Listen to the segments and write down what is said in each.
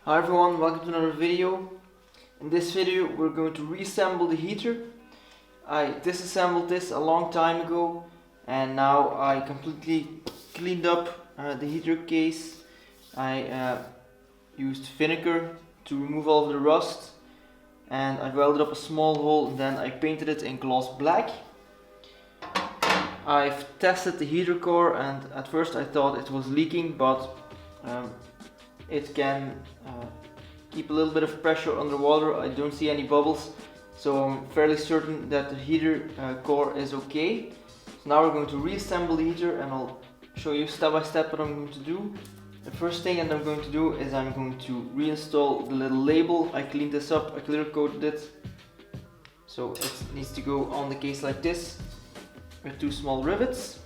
Hi everyone, welcome to another video. In this video we're going to reassemble the heater. I disassembled this a long time ago and now I completely cleaned up the heater case. I used vinegar to remove all of the rust and I welded up a small hole and then I painted it in gloss black. I've tested the heater core and at first I thought it was leaking, but it can keep a little bit of pressure underwater. I don't see any bubbles, so I'm fairly certain that the heater core is okay. So now we're going to reassemble the heater and I'll show you step by step what I'm going to do. The first thing that I'm going to do is I'm going to reinstall the little label. I cleaned this up, I clear coated it, so it needs to go on the case like this with two small rivets.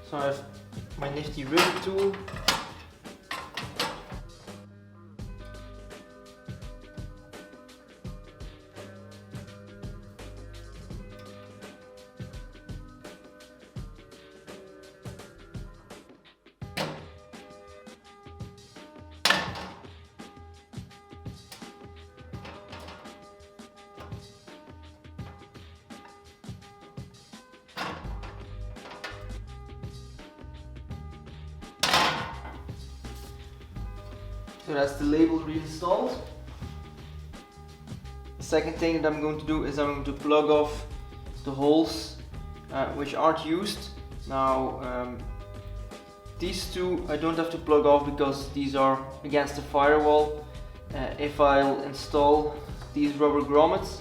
So I have my nifty rivet tool. So that's the label reinstalled. The second thing that I'm going to do is I'm going to plug off the holes which aren't used. Now these two I don't have to plug off because these are against the firewall. If I'll install these rubber grommets,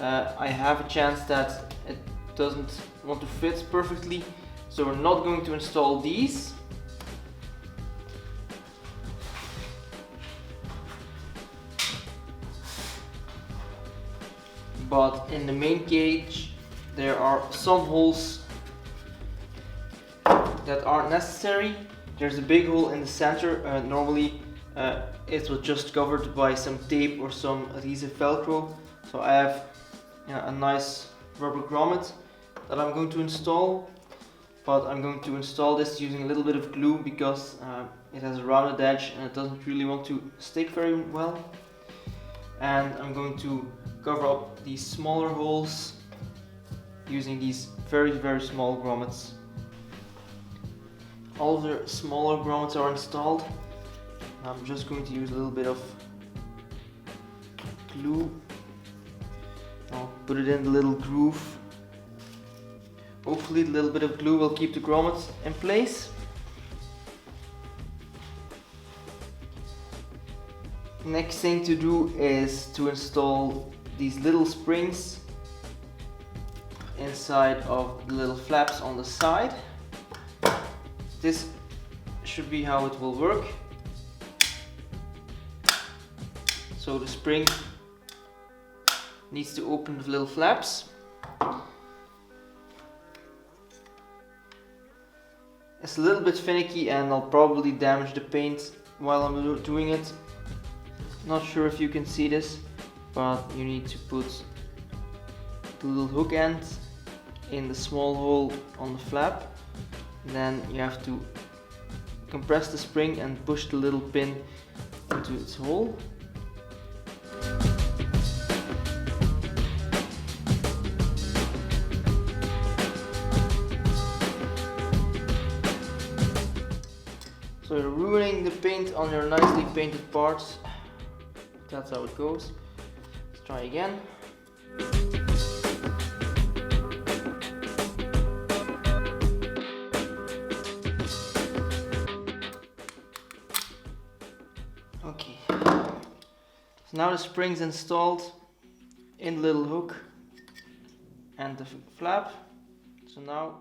I have a chance that it doesn't want to fit perfectly, so we're not going to install these. But in the main cage there are some holes that aren't necessary. There's a big hole in the center. Normally it was just covered by some tape or some adhesive velcro. So I have a nice rubber grommet that I'm going to install. But I'm going to install this using a little bit of glue because it has a rounded edge and it doesn't really want to stick very well. And I'm going to cover up these smaller holes using these very small grommets. All of the smaller grommets are installed. I'm just going to use a little bit of glue. I'll put it in the little groove. Hopefully a little bit of glue will keep the grommets in place. Next thing to do is to install these little springs inside of the little flaps on the side. This should be how it will work. So the spring needs to open the little flaps. It's a little bit finicky and I'll probably damage the paint while I'm doing it. Not sure if you can see this, but you need to put the little hook end in the small hole on the flap. Then you have to compress the spring and push the little pin into its hole. So you're ruining the paint on your nicely painted parts. That's how it goes. Let's try again. Okay. So now the spring's installed in the little hook and the flap. So now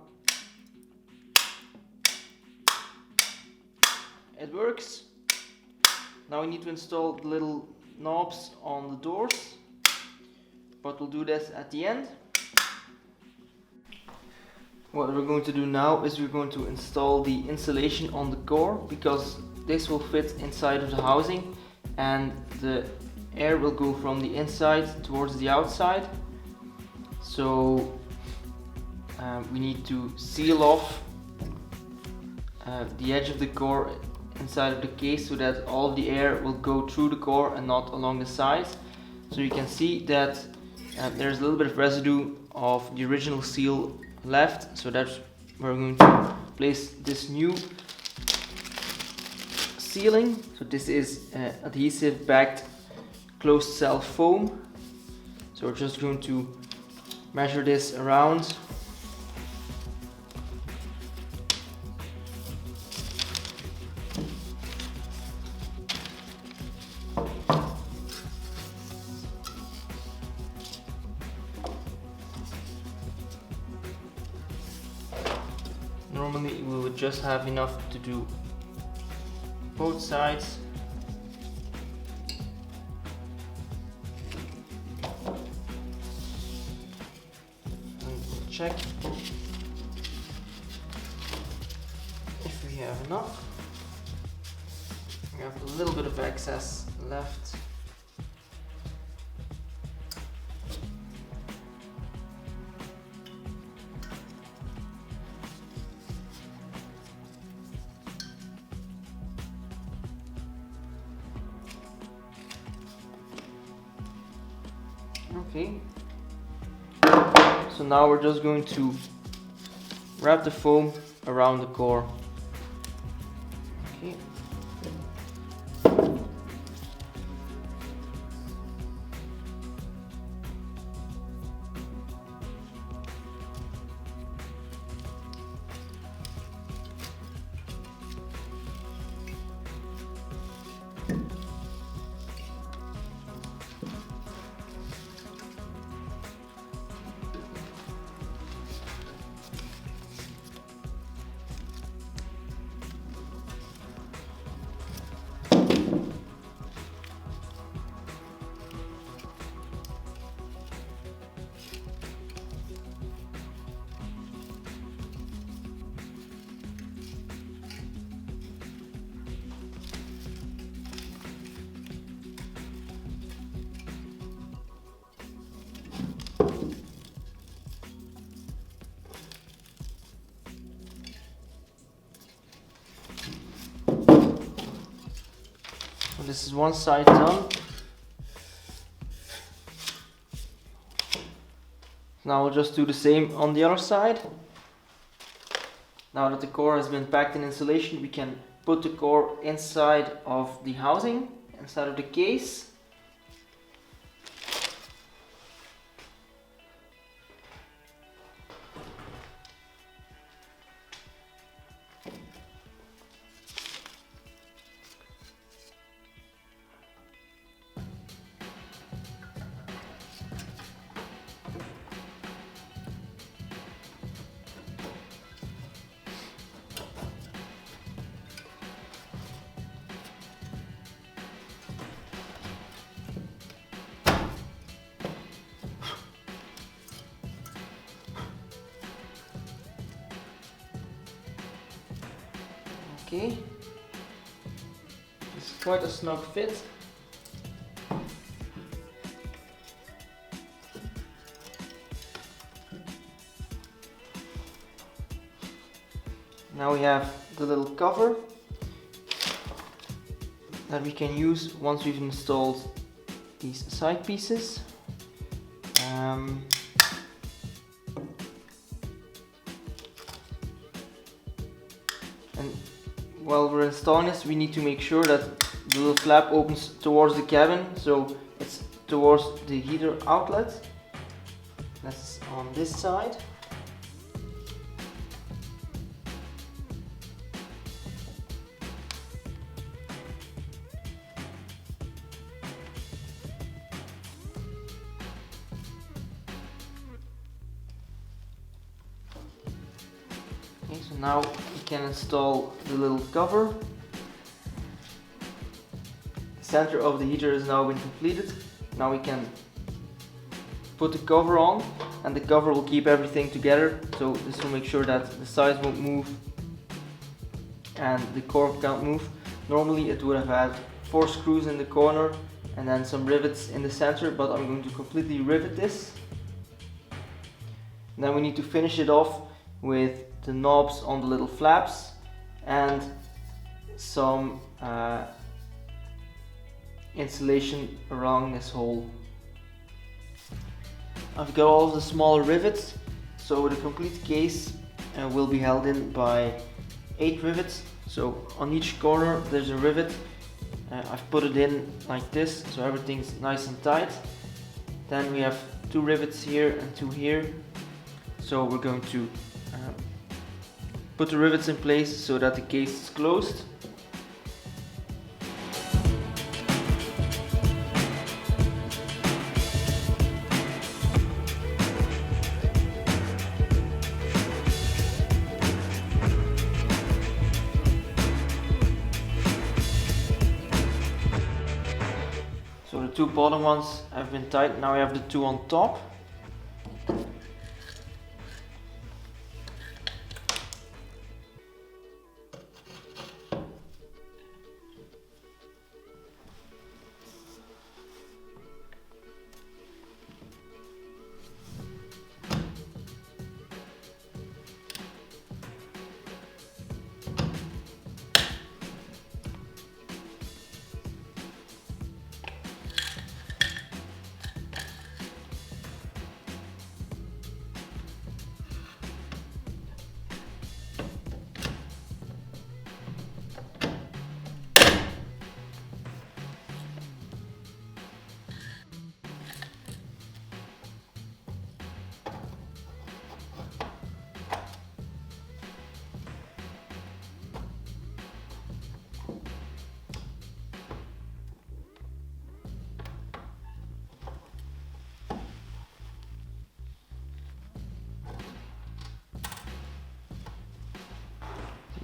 it works. Now we need to install the little knobs on the doors, but we'll do this at the end. What we're going to do now is we're going to install the insulation on the core, because this will fit inside of the housing and the air will go from the inside towards the outside. So we need to seal off the edge of the core inside of the case so that all the air will go through the core and not along the sides. So you can see that there's a little bit of residue of the original seal left, so that's where we're going to place this new sealing. So this is adhesive backed closed cell foam. So we're just going to measure this around. Normally we would just have enough to do both sides. And we'll check if we have enough. We have a little bit of excess left. Okay, so now we're just going to wrap the foam around the core. Okay. This is one side done. Now we'll just do the same on the other side. Now that the core has been packed in insulation, we can put the core inside of the housing, inside of the case. Okay, it's quite a snug fit. Now we have the little cover that we can use once we've installed these side pieces. And while we're installing this, we need to make sure that the little flap opens towards the cabin, so it's towards the heater outlet. That's on this side. Okay, so now we can install the little cover. The center of the heater has now been completed. Now we can put the cover on, and the cover will keep everything together. So this will make sure that the sides won't move and the core can't move. Normally it would have had 4 screws in the corner and then some rivets in the center, but I'm going to completely rivet this. Then we need to finish it off with the knobs on the little flaps and some insulation around this hole. I've got all of the smaller rivets, so the complete case will be held in by 8 rivets. So on each corner there's a rivet. I've put it in like this, so everything's nice and tight. Then we have 2 rivets here and 2 here. So we're going to put the rivets in place so that the case is closed. So the 2 bottom ones have been tight, now we have the 2 on top.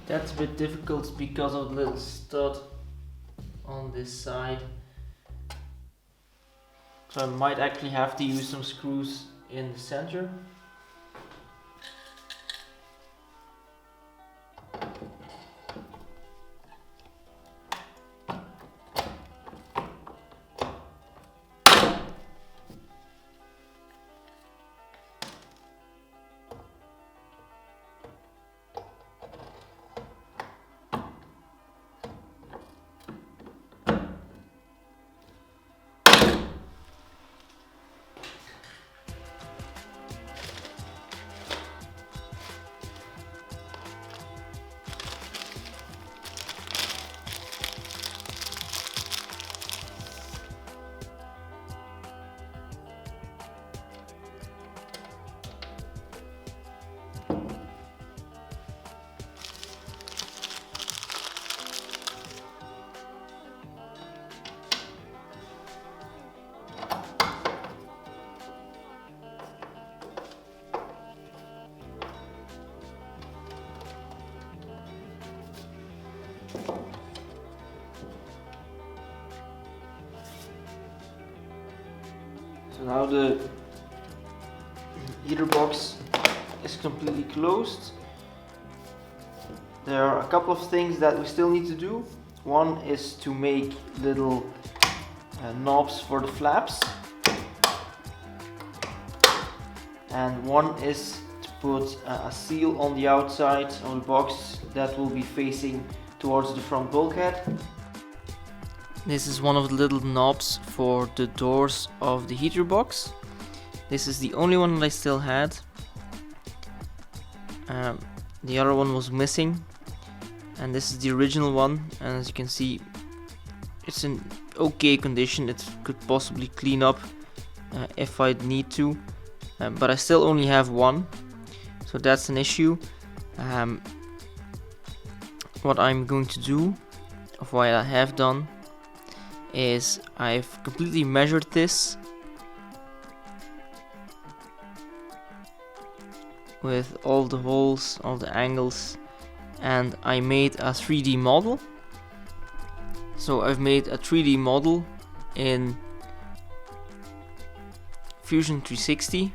That's a bit difficult because of the little stud on this side. So I might actually have to use some screws in the center. So now the heater box is completely closed. There are a couple of things that we still need to do. One is to make little knobs for the flaps, and one is to put a seal on the outside of the box that will be facing towards the front bulkhead. This is one of the little knobs for the doors of the heater box. This is the only one that I still had. The other one was missing, and this is the original one, and as you can see it's in okay condition. It could possibly clean up if I'd need to, but I still only have one, so that's an issue. What I'm going to do, of what I have done, is I've completely measured this with all the holes, all the angles, and I made a 3D model. So I've made a 3D model in Fusion 360.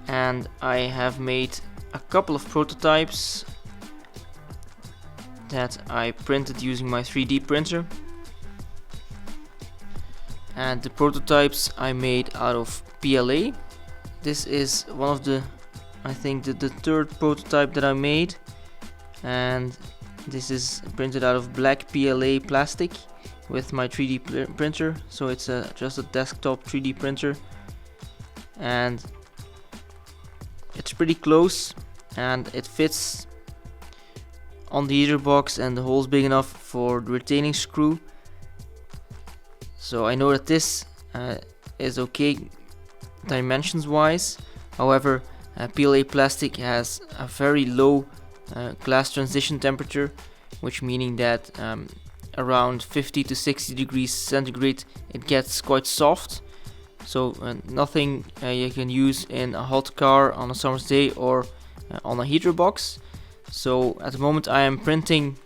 And I have made a couple of prototypes that I printed using my 3D printer. and the prototypes I made out of PLA. This is one of the, I think the third prototype that I made, and this is printed out of black PLA plastic with my 3D printer. So it's just a desktop 3D printer, and it's pretty close and it fits on the heater box, and the hole's big enough for the retaining screw. So I know that this is okay dimensions wise. However, PLA plastic has a very low glass transition temperature, which meaning that around 50 to 60 degrees centigrade it gets quite soft. So nothing you can use in a hot car on a summer's day or on a heater box. So at the moment I am printing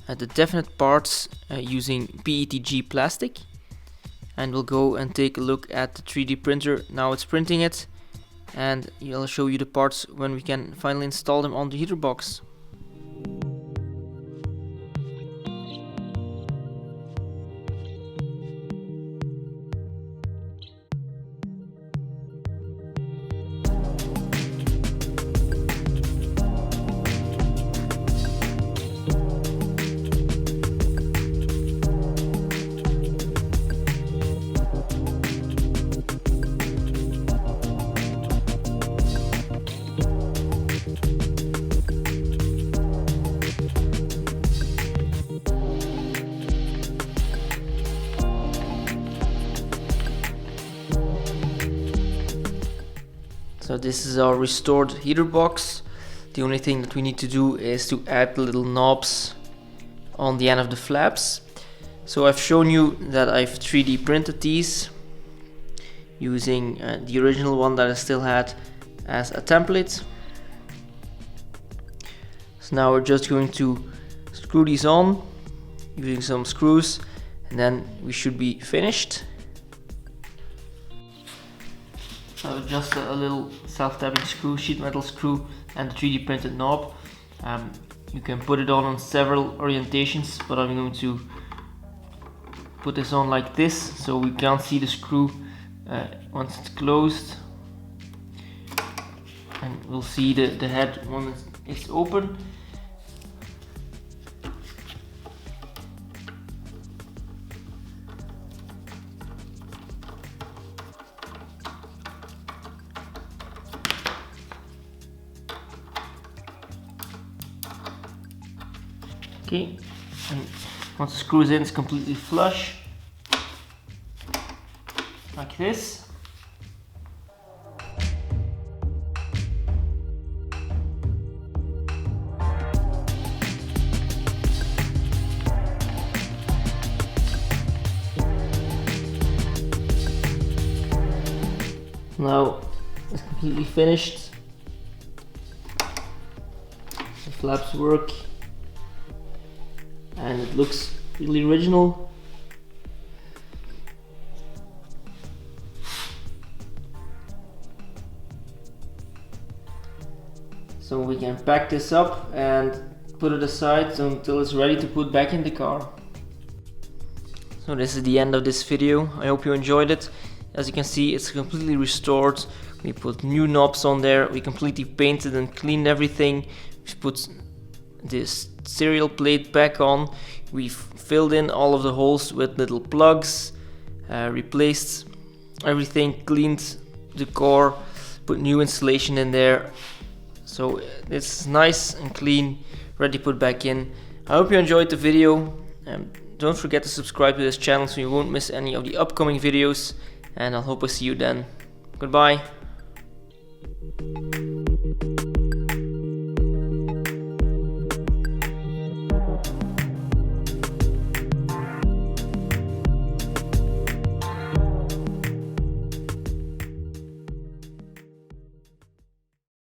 the definite parts using PETG plastic, and we'll go and take a look at the 3D printer now it's printing it, and I'll show you the parts when we can finally install them on the heater box. So this is our restored heater box. The only thing that we need to do is to add the little knobs on the end of the flaps. So I've shown you that I've 3D printed these using the original one that I still had as a template. So now we're just going to screw these on using some screws, and then we should be finished. So just a little self-tapping screw, sheet metal screw, and the 3D printed knob. You can put it on several orientations, but I'm going to put this on like this so we can't see the screw once it's closed, and we'll see the head when it's open. Okay, and once the screw is in, it's completely flush, like this. Now it's completely finished. The flaps work, and it looks really original. So we can pack this up and put it aside until it's ready to put back in the car. So this is the end of this video. I hope you enjoyed it. As you can see, it's completely restored. We put new knobs on there. We completely painted and cleaned everything. We put this serial plate back on. We've filled in all of the holes with little plugs, replaced everything, cleaned the core, put new insulation in there. So it's nice and clean, ready to put back in. I hope you enjoyed the video. Don't forget to subscribe to this channel so you won't miss any of the upcoming videos, and I hope I see you then. Goodbye.